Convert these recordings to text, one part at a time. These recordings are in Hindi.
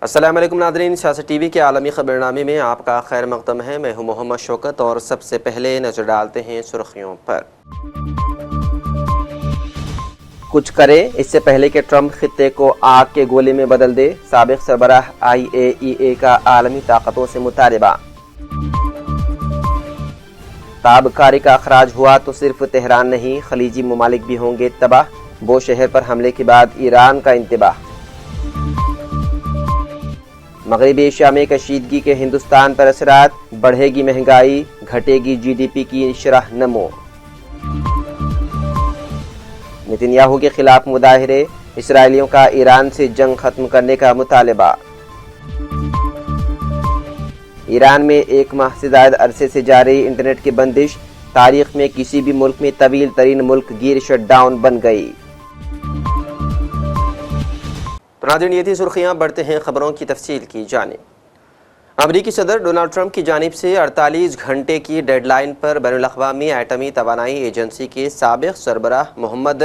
अस्सलाम वालेकुम नाज़रीन, सियासत टीवी के आलमी खबरनामे में आपका खैर मक़दम है। मैं हूं मोहम्मद शौकत और सबसे पहले नज़र डालते हैं सुर्खियों पर। कुछ करे इससे पहले कि ट्रंप खित्ते को आग के गोले में बदल दे, साबिक़ सरबराह IAEA का आलमी ताकतों से मुतालबा। ताबकारी का अखराज हुआ तो सिर्फ तेहरान नहीं, खलीजी ममालिक भी होंगे तबाह। बो शहर पर हमले के बाद ईरान का इंतबाह। मगरबी एशिया में कशीदगी के हिंदुस्तान पर असरात, बढ़ेगी महंगाई, घटेगी GDP की शरह नमो। नेतन्याहू के खिलाफ मुजाहिरे, इसराइलियों का ईरान से जंग खत्म करने का मुतालबा। ईरान में एक माह से ज्यादा अरसे से जारी इंटरनेट की बंदिश, तारीख में किसी भी मुल्क में तवील तरीन मुल्क गिर शटडाउन बन गई। नाज़रीन, ये थी सुर्खियां, बढ़ते हैं खबरों की तफसील की जानिब। अमरीकी सदर डोनाल्ड ट्रंप की जानिब से 48 घंटे की डेडलाइन पर बैनुल-अक़वामी एटमी तवानाई एजेंसी के साबिक़ सरबराह मोहम्मद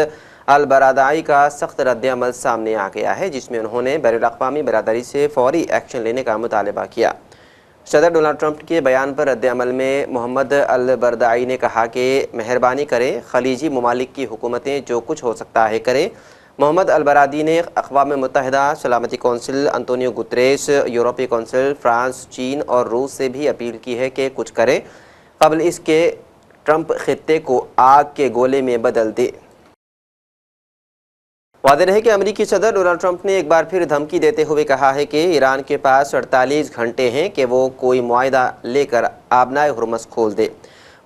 अल बरादाई का सख्त रद्द-ए-अमल सामने आ गया है, जिसमें उन्होंने बैनुल-अक़वामी बरादरी से फौरी एक्शन लेने का मुतालबा किया। सदर डोनाल्ड ट्रंप के बयान पर रद्द-ए-अमल में मोहम्मद अल बरादाई ने कहा कि मेहरबानी करें, खलीजी ममालिक की हुकूमतें जो कुछ हो सकता है करें। मोहम्मद अल बरादी ने अक़वाम मुत्तहिदा सलामती कौंसिल, अंतोनियो गुतरेस, यूरोपीय कौंसिल, फ्रांस, चीन और रूस से भी अपील की है कि कुछ करें क़ब्ल इसके ट्रंप खित्ते को आग के गोले में बदल दे। वाज़ेह रहे कि अमरीकी सदर डोनाल्ड ट्रंप ने एक बार फिर धमकी देते हुए कहा है कि ईरान के पास 48 घंटे हैं कि वो कोई मुआहदा लेकर आबनाए हुर्मस खोल दे,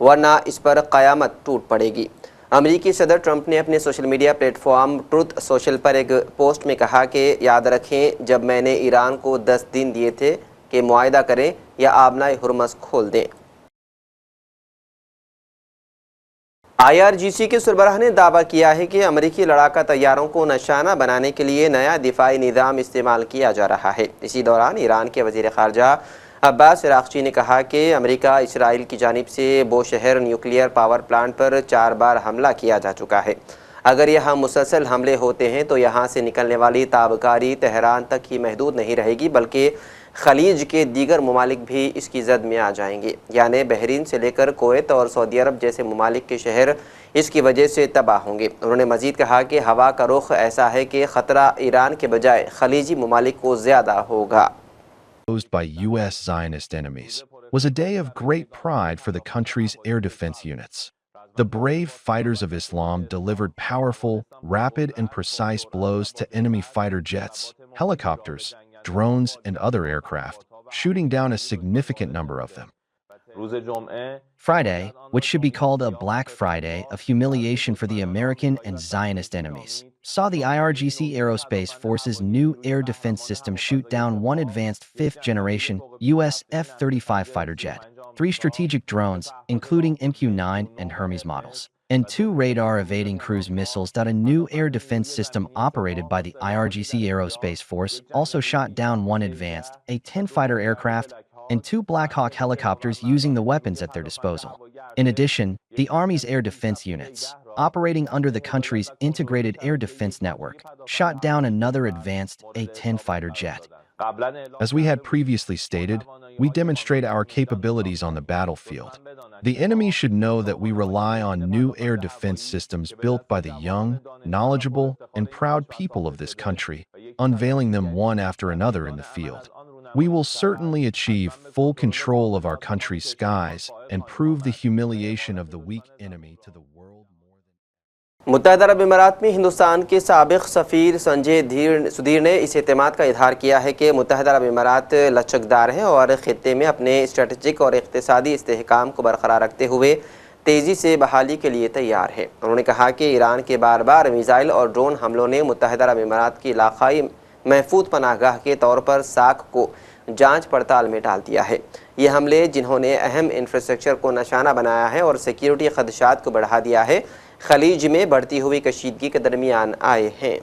वरना इस पर क़यामत टूट पड़ेगी। अमरीकी सदर ट्रंप ने अपने social media platform truth social पर एक पोस्ट में कहा कि याद रखें, जब मैंने ईरान को 10 दिन दिए थे कि मुआहदा करें या आबनाए हुर्मस खोल दें। IRGC के सरबराह ने दावा किया है कि अमरीकी लड़ाका तैयारों को निशाना बनाने के लिए नया दिफाई निज़ाम इस्तेमाल किया जा रहा है। इसी दौरान ईरान के वज़ीर ख़ारजा अब्बास अराग़ची ने कहा कि अमेरिका इसराइल की जानिब से बो शहर न्यूक्लियर पावर प्लांट पर 4 बार हमला किया जा चुका है। अगर यहाँ मुसलसल हमले होते हैं तो यहाँ से निकलने वाली ताबकारी तेहरान तक ही महदूद नहीं रहेगी, बल्कि खलीज के दीगर ममालिक भी इसकी जद में आ जाएंगे। यानी बहरीन से लेकर कुवैत और सऊदी अरब जैसे ममालिक के शहर इसकी वजह से तबाह होंगे। उन्होंने मजीद कहा कि हवा का रुख ऐसा है कि ख़तरा ईरान के बजाय खलीजी ममालिक को ज़्यादा होगा। By U.S. Zionist enemies was a day of great pride for the country's air defense units. The brave fighters of Islam delivered powerful, rapid, and precise blows to enemy fighter jets, helicopters, drones, and other aircraft, shooting down a significant number of them. Friday, which should be called a Black Friday of humiliation for the American and Zionist enemies, saw the IRGC Aerospace Force's new air defense system shoot down one advanced fifth-generation US F-35 fighter jet, 3 strategic drones, including MQ-9 and Hermes models, and 2 radar-evading cruise missiles. A new air defense system operated by the IRGC Aerospace Force also shot down one advanced A-10 fighter aircraft and 2 Black Hawk helicopters using the weapons at their disposal. In addition, the Army's air defense units, operating under the country's integrated air defense network, shot down another advanced A-10 fighter jet. As we had previously stated, we demonstrate our capabilities on the battlefield. The enemy should know that we rely on new air defense systems built by the young, knowledgeable, and proud people of this country, unveiling them one after another in the field. We will certainly achieve full control of our country's skies and prove the humiliation of the weak enemy to the world. मुत्तहिदा अरब इमारात में हिंदुस्तान के साबिक़ सफ़ीर संजय सुधीर ने इस एतमाद का इजहार किया है कि मुत्तहिदा अरब इमारात लचकदार है और ख़ित्ते में अपने स्ट्रेटजिक और इक़्तिसादी इस्तेहकाम को बरकरार रखते हुए तेज़ी से बहाली के लिए तैयार है। उन्होंने कहा कि ईरान के बार बार मिसाइल और ड्रोन हमलों ने मुत्तहिदा अरब इमारात की इलाक़ाई महफूज पनाहगाह के तौर पर साख को जांच पड़ताल में डाल दिया है। ये हमले, जिन्होंने अहम इंफ्रास्ट्रक्चर को निशाना बनाया है और सिक्योरिटी खदशात को बढ़ा दिया है, खलीज में बढ़ती हुई कशीदगी के दरमियान आए हैं।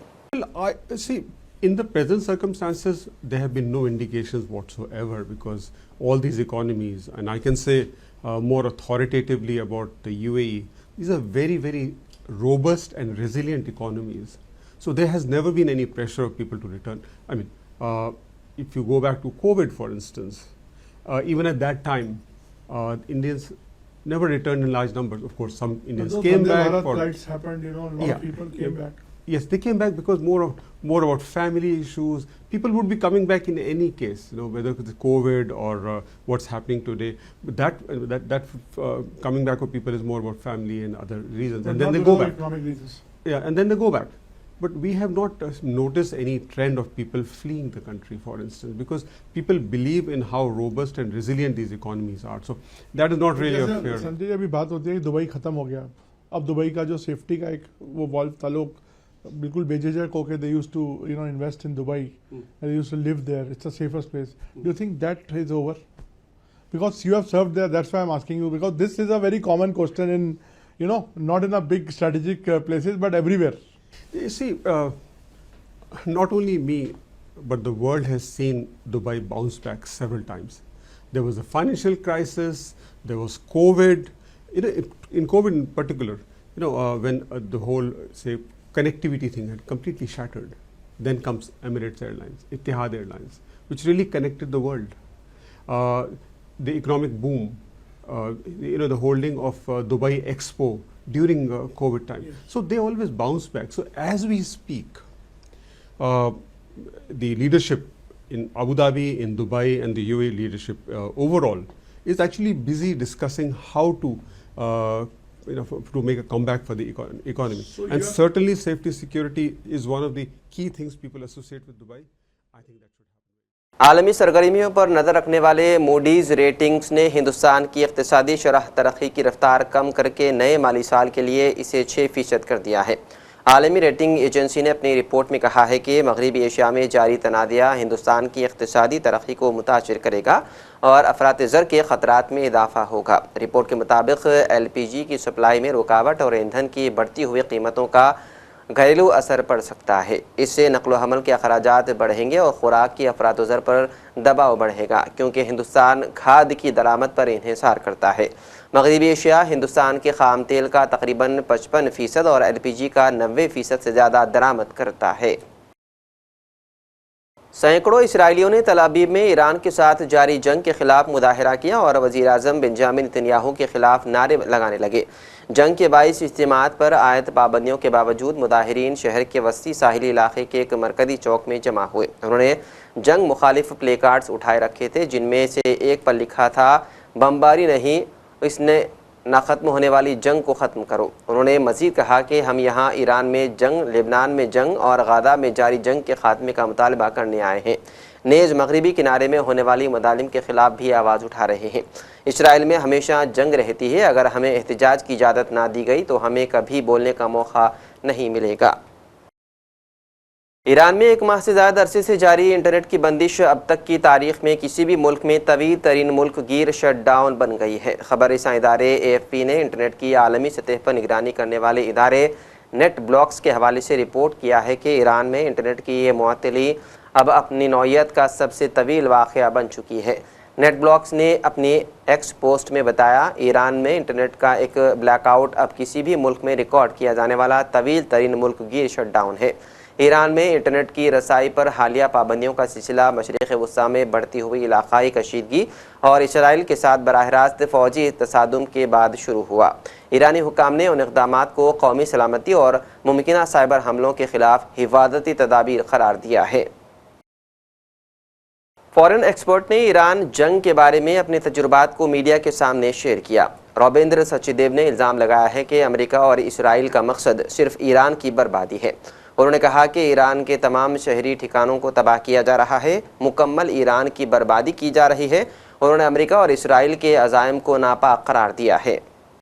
In the present circumstances, there have been no indications whatsoever, because all these economies, and I can say more authoritatively about the UAE, these are very, very robust and resilient economies. So there has never been any pressure of people to return. I mean, if you go back to COVID, for instance, even at that time, Indians never returned in large numbers. Of course, some Indians came back. Bharat flights happened, a lot of people came back. Yes, they came back because more about family issues. People would be coming back in any case, whether it's COVID or what's happening today. But that coming back of people is more about family and other reasons, and then they go back. Economic reasons. Yeah, and then they go back. But we have not noticed any trend of people fleeing the country, for instance, because people believe in how robust and resilient these economies are. So that is not really a fear. Sanjay ji, अभी बात होती है कि दुबई खत्म हो गया. अब दुबई का जो सेफ्टी का एक वो वॉल्व था, लोग बिल्कुल बेझिझक होके they used to invest in Dubai and they used to live there. It's the safest place. Do you think that is over? Because you have served there, that's why I'm asking you, because this is a very common question in not in a big strategic places but everywhere. You see, not only me, but the world has seen Dubai bounce back several times. There was a financial crisis, there was COVID. In COVID in particular, when the whole, say, connectivity thing had completely shattered, then comes Emirates Airlines, Etihad Airlines, which really connected the world. The economic boom, the holding of Dubai Expo during COVID time. Yes. So they always bounce back. So as we speak, the leadership in Abu Dhabi, in Dubai, and the UAE leadership overall is actually busy discussing how to to make a comeback for the economy. So and certainly safety security is one of the key things people associate with Dubai. I think that should happen. आलमी सरगर्मियों पर नज़र रखने वाले मूडीज़ रेटिंग्स ने हिंदुस्तान की इक़्तिसादी शरह तरक्की की रफ्तार कम करके नए माली साल के लिए इसे 6% कर दिया है। आलमी रेटिंग एजेंसी ने अपनी रिपोर्ट में कहा है कि मगरबी एशिया में जारी तनादिया हिंदुस्तान की इक़्तिसादी तरक्की को मुतासिर करेगा और अफरात ज़र के ख़तरात में इजाफ़ा होगा। रिपोर्ट के मुताबिक LPG की सप्लाई में रुकावट और ईंधन की बढ़ती हुई कीमतों का घरेलू असर पड़ सकता है। इससे नक़्ल हमल के अखराजात बढ़ेंगे और ख़ुराक की अफरात ज़र पर दबाव बढ़ेगा, क्योंकि हिंदुस्तान खाद की दरामद पर इन्हिसार करता है। मगरबी एशिया हिंदुस्तान के ख़ाम तेल का तकरीबन 55% और LPG का 90% से ज़्यादा दरामद करता है। सैकड़ों इसराइलियों ने तल अवीव में ईरान के साथ जारी जंग के खिलाफ मुजाहरा किया और वज़ीर आज़म बेंजामिन नेतन्याहू के खिलाफ नारे लगाने लगे। जंग के 22 इज्तिमात पर आयत पाबंदियों के बावजूद मुजाहिरीन शहर के वस्ती साहिली इलाके के एक मरकज़ी चौक में जमा हुए। उन्होंने जंग मुखालिफ प्ले कार्ड्स उठाए रखे थे, जिनमें से एक पर लिखा था, बमबारी नहीं, इसने ना ख़त्म होने वाली जंग को ख़त्म करो। उन्होंने मज़ीद कहा कि हम यहाँ ईरान में जंग, लेबनान में जंग और गाज़ा में जारी जंग के ख़ात्मे का मुतालबा करने आए हैं। नेज़ मगरबी किनारे में होने वाली मदालिम के ख़िलाफ़ भी आवाज़ उठा रहे हैं। इसराइल में हमेशा जंग रहती है, अगर हमें एहतजाज की इजाज़त ना दी गई तो हमें कभी बोलने का मौका नहीं मिलेगा। ईरान में 1 माह से ज़्यादा अरसे से जारी इंटरनेट की बंदिश अब तक की तारीख में किसी भी मुल्क में तवील तरीन मुल्क गिर शटडाउन बन गई है। खबर रसां इदारे AFP ने इंटरनेट की आलमी सतह पर निगरानी करने वाले इदारे नेट ब्लॉक्स के हवाले से रिपोर्ट किया है कि ईरान में इंटरनेट की ये मुअत्तली अब अपनी नौइयत का सबसे तवील वाक़या बन चुकी है। नेट ब्लॉक्स ने अपनी एक्स पोस्ट में बताया, ईरान में इंटरनेट का एक ब्लैकआउट अब किसी भी मुल्क में रिकॉर्ड किया जाने वाला तवील तरीन मुल्क गिर शटडाउन है। ईरान में इंटरनेट की रसाई पर हालिया पाबंदियों का सिलसिला मशरिक़ वस्ता में बढ़ती हुई इलाक़ाई कशीदगी और इसराइल के साथ बराह रास्त फ़ौजी तसादुम के बाद शुरू हुआ। ईरानी हुकाम ने उन इक़दामात को कौमी सलामती और मुमकिना साइबर हमलों के ख़िलाफ़ हिफाजती तदाबीर करार दिया है। फॉरेन एक्सपर्ट ने ईरान जंग के बारे में अपने तजुर्बात को मीडिया के सामने शेयर किया। रॉबिंद्र सचदेव ने इल्ज़ाम लगाया है कि अमेरिका और इसराइल का मकसद सिर्फ ईरान की बर्बादी है। उन्होंने कहा कि ईरान के तमाम शहरी ठिकानों को तबाह किया जा रहा है, मुकम्मल ईरान की बर्बादी की जा रही है। उन्होंने अमेरिका और इसराइल के अज़ाइम को नापाक करार दिया है।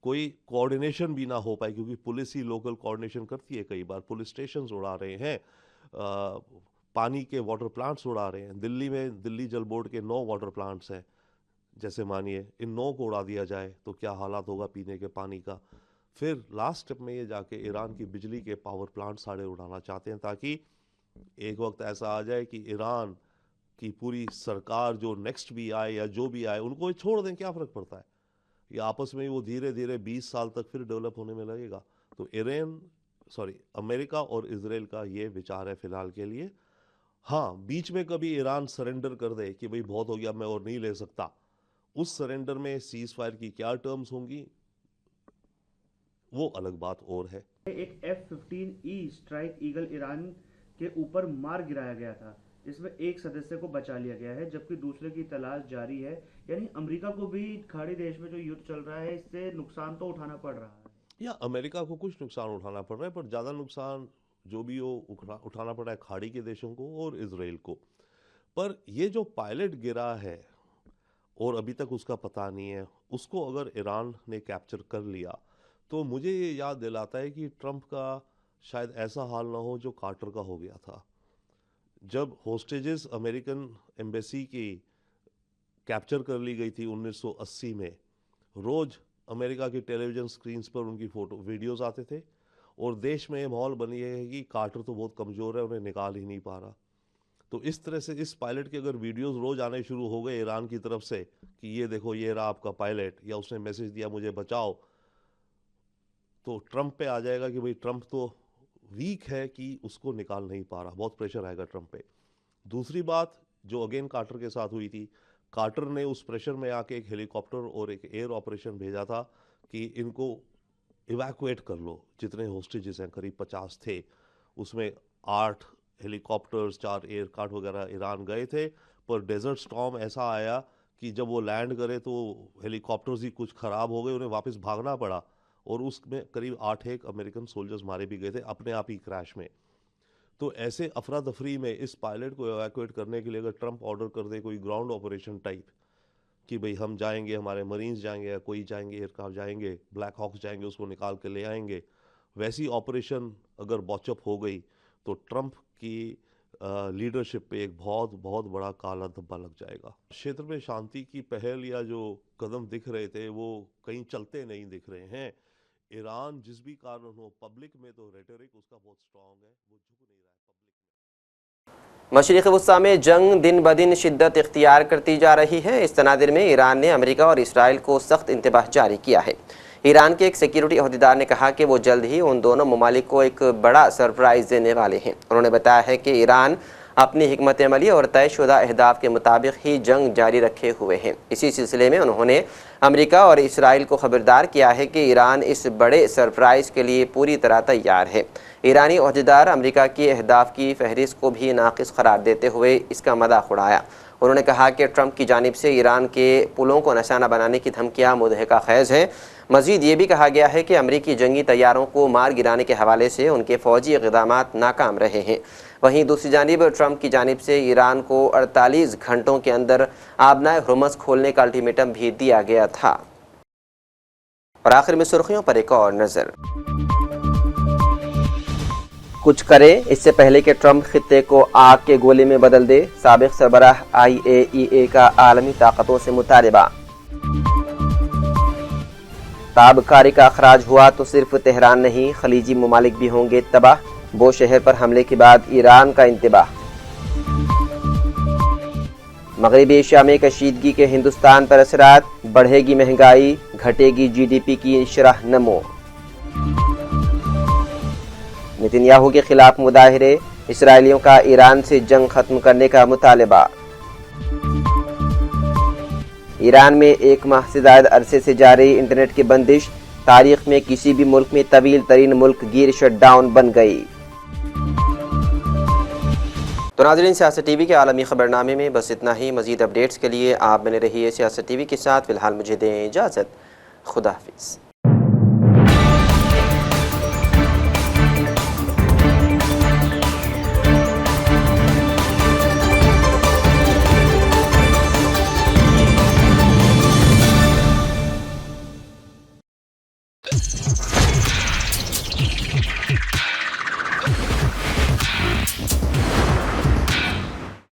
कोई कोऑर्डिनेशन भी ना हो पाए, क्योंकि पुलिस ही लोकल कोऑर्डिनेशन करती है। कई बार पुलिस स्टेशन उड़ा रहे हैं, पानी के वाटर प्लांट्स उड़ा रहे हैं। दिल्ली में दिल्ली जल बोर्ड के 9 वाटर प्लांट्स हैं। जैसे मानिए इन 9 को उड़ा दिया जाए तो क्या हालात होगा पीने के पानी का। फिर लास्ट स्टेप में ये जाके ईरान की बिजली के पावर प्लांट सारे उड़ाना चाहते हैं, ताकि एक वक्त ऐसा आ जाए कि ईरान की पूरी सरकार जो नेक्स्ट भी आए या जो भी आए उनको छोड़ दें। क्या फ़र्क पड़ता है, ये आपस में वो धीरे धीरे 20 साल तक फिर डेवलप होने में लगेगा। तो अमेरिका और इजराइल का ये विचार है फ़िलहाल के लिए। हाँ, बीच में कभी ईरान सरेंडर कर दे कि भाई बहुत हो गया, मैं और नहीं ले सकता, उस सरेंडर में सीज फायर की क्या टर्म्स होंगी वो अलग बात और है। एक F-15E स्ट्राइक ईगल ईरान के ऊपर मार गिराया गया था, जिसमें एक सदस्य को बचा लिया गया है जबकि दूसरे की तलाश जारी है। यानी अमेरिका को भी खाड़ी देश में जो युद्ध चल रहा है इससे नुकसान तो उठाना पड़ रहा है। या अमेरिका को कुछ नुकसान उठाना पड़ रहा है, पर ज़्यादा नुकसान जो भी हो उठाना पड़ रहा है खाड़ी के देशों को और इसराइल को। पर ये जो पायलट गिरा है और अभी तक उसका पता नहीं है, उसको अगर ईरान ने कैप्चर कर लिया तो मुझे ये याद दिलाता है कि ट्रंप का शायद ऐसा हाल ना हो जो कार्टर का हो गया था। जब होस्टेजेस अमेरिकन एम्बेसी की कैप्चर कर ली गई थी 1980 में, रोज़ अमेरिका की टेलीविज़न स्क्रीन्स पर उनकी फ़ोटो वीडियोस आते थे और देश में ये माहौल बनी है कि कार्टर तो बहुत कमज़ोर है, उन्हें निकाल ही नहीं पा रहा। तो इस तरह से इस पायलट के अगर वीडियोस रोज़ आने शुरू हो गए ईरान की तरफ से कि ये देखो ये रहा आपका पायलट, या उसने मैसेज दिया मुझे बचाओ, तो ट्रंप पे आ जाएगा कि भाई ट्रंप तो वीक है कि उसको निकाल नहीं पा रहा, बहुत प्रेशर आएगा ट्रंप पे। दूसरी बात जो अगेन कार्टर के साथ हुई थी, कार्टर ने उस प्रेशर में आके एक हेलीकॉप्टर और एक एयर ऑपरेशन भेजा था कि इनको इवैक्यूएट कर लो, जितने होस्टेजेस हैं करीब 50 थे, उसमें 8 हेलीकॉप्टर्स 4 एयरक्राफ्ट वगैरह ईरान गए थे। पर डेजर्ट स्टॉर्म ऐसा आया कि जब वो लैंड करे तो हेलीकॉप्टर्स ही कुछ ख़राब हो गए, उन्हें वापस भागना पड़ा और उसमें करीब 8 अमेरिकन सोल्जर्स मारे भी गए थे अपने आप ही क्रैश में। तो ऐसे अफरा तफरी में इस पायलट को एवैक्यूएट करने के लिए अगर ट्रंप ऑर्डर कर दे कोई ग्राउंड ऑपरेशन टाइप कि भाई हम जाएंगे, हमारे मरीन्स जाएंगे या कोई जाएंगे, एयरक्राफ्ट जाएंगे, ब्लैक हॉक्स जाएंगे, उसको निकाल के ले आएंगे, वैसी ऑपरेशन अगर बॉचअप हो गई तो ट्रंप की लीडरशिप पे एक बहुत बहुत बड़ा काला धब्बा लग जाएगा। क्षेत्र में शांति की पहल या जो कदम दिख रहे थे वो कहीं चलते नहीं दिख रहे हैं। ईरान जिस भी कारण हो, पब्लिक में तो रेटोरिक उसका बहुत स्ट्रांग है, वो झुक नहीं रहा है पब्लिक में। मशरिक़ वस्ता में जंग दिन ब दिन शिद्दत इख्तियार करती जा रही है। इस तनादिर में ईरान ने अमेरिका और इसराइल को सख्त इंतबाह जारी किया है। ईरान के एक सिक्योरिटी अहदेदार ने कहा कि वो जल्द ही उन दोनों ममालिक को एक बड़ा सरप्राइज़ देने वाले हैं। उन्होंने बताया है कि ईरान अपनी हिकमत अमली और तयशुदा अहदाफ के मुताबिक ही जंग जारी रखे हुए हैं। इसी सिलसिले में उन्होंने अमेरिका और इसराइल को खबरदार किया है कि ईरान इस बड़े सरप्राइज़ के लिए पूरी तरह तैयार है। ईरानी अहदेदार अमेरिका की अहदाफ की फहरिस्त को भी नाक़िस करार देते हुए इसका मजाक उड़ाया। उन्होंने कहा कि ट्रंप की जानिब से ईरान के पुलों को निशाना बनाने की धमकियाँ मुदहिका खैज़ हैं। मज़ीद ये भी कहा गया है कि अमरीकी जंगी तैयारों को मार गिराने के हवाले से उनके फ़ौजी इक़दामात नाकाम रहे हैं। वहीं दूसरी जानिब ट्रंप की जानिब से ईरान को 48 घंटों के अंदर आबनाए हुर्मुज़ खोलने का अल्टीमेटम भी दिया गया था। और आखिर में सुर्खियों पर एक और नज़र। कुछ करे इससे पहले कि ट्रंप खित्ते को आग के गोले में बदल दे, साबिक़ सरबराह IAEA का आलमी ताकतों से मुतालबा। ताबकारी का अखराज हुआ तो सिर्फ तेहरान नहीं, खलीजी ममालिक भी होंगे तबाह। बो शहर पर हमले के बाद ईरान का इंतबाह। मगरबी एशिया में कशीदगी के हिंदुस्तान पर असरात, बढ़ेगी महंगाई, घटेगी GDP की शरह नमो। नेतन्याहू के खिलाफ मुजाहिरे, इसराइलियों का ईरान से जंग खत्म करने का मुतालबा। ईरान में 1 माह से ज़्यादा अरसे से जारी इंटरनेट की बंदिश, तारीख में किसी भी मुल्क में तवील तरीन मुल्क गिर शटडाउन बन गई। तो नाज़रीन, सियासत TV के आलमी खबरनामे में बस इतना ही। मज़ीद अपडेट्स के लिए आप बने रहिए सियासत TV के साथ। फ़िलहाल मुझे दें इजाज़त। खुदा हाफिज़।